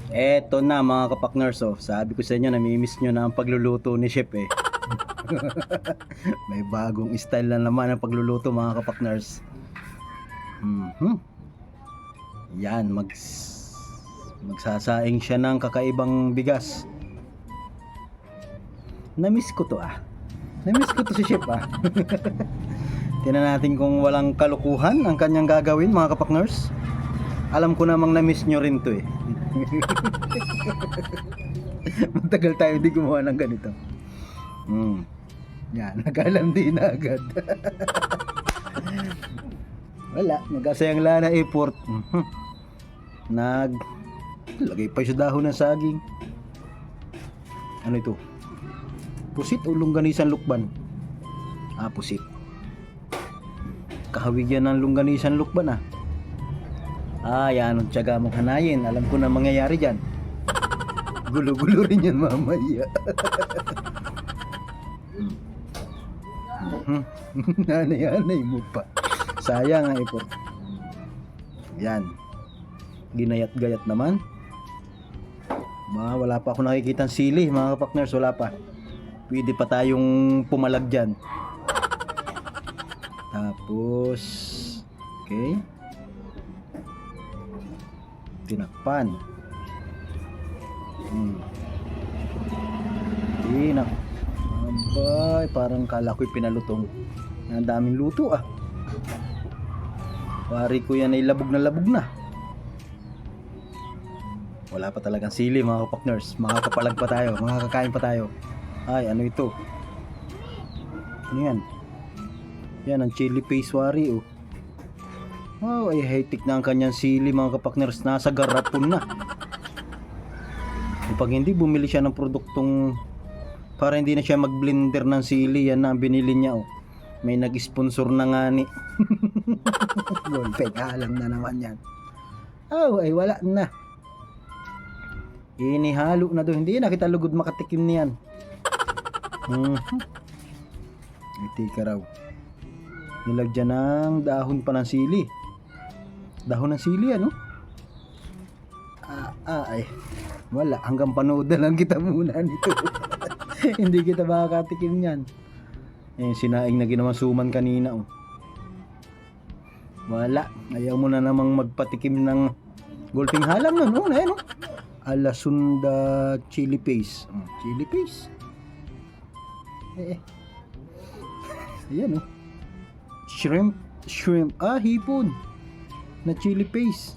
Eto na mga kapakners, oh. Sabi ko sa inyo, namimiss nyo na ang pagluluto ni Chef eh. May bagong style na naman ang pagluluto mga kapakners. Yan, magsasaing siya ng kakaibang bigas. Namiss ko to ah. Namiss ko to si Chef ah. Tingnan natin kung walang kalukuhan ang kanyang gagawin mga kapakners. Alam ko namang namiss nyo rin to eh. Matagal tayo di gumawa ng ganito. Yan, nagkalandi na agad. Wala, nagkasayang lana effort. Lagay pa sa dahon ng saging. Ano ito? Pusit o longganisan lukban? Ah, pusit. Kahawig yan ng longganisan lukban ah. Ah, yan ang tiyaga mong hanayin. Alam ko na mangyayari dyan. Gulo-gulo rin yan mamaya. Nanay-nanay mo pa. Sayang ang effort. Yan. Ginayat-gayat naman. Wala pa ako nakikitang sili mga kapakners. Wala pa. Pwede pa tayong pumalag dyan. Tapos okay, tinakpan. Abay, parang kala ko'y pinalutong. Ang daming luto ah. Pari ko yan ay labog na. Wala pa talagang sili mga kapakners. Makakapalag pa tayo, makakakain pa tayo. Ay, ano ito? Ano yan? Yan ang chili paste wari oh. Oh, ay high-tech na ang kanyang sili mga kapakners. Nasa garapon na. Kapag hindi bumili siya ng produktong para hindi na siya mag-blender ng sili, yan na ang binili niya oh. May nag-sponsor na nga ni. Golpe, alam na naman yan. Oh, ay wala na. Inihalo na doon. Hindi na kita lugod makatikim niyan. Iti ka raw. Nilagyan ng dahon pa ng sili. Dahon ng sili ano? Ay. Wala. Hanggang panood na lang kita muna nito. Hindi kita makakatikim yan. Sinaing na ginawa suman kanina oh. Wala. Ayaw mo na namang magpatikim ng golping halang nun oh. Ayan oh. Alasunda chili paste. Chili paste. Ayan oh. Shrimp. Hipon na chili paste.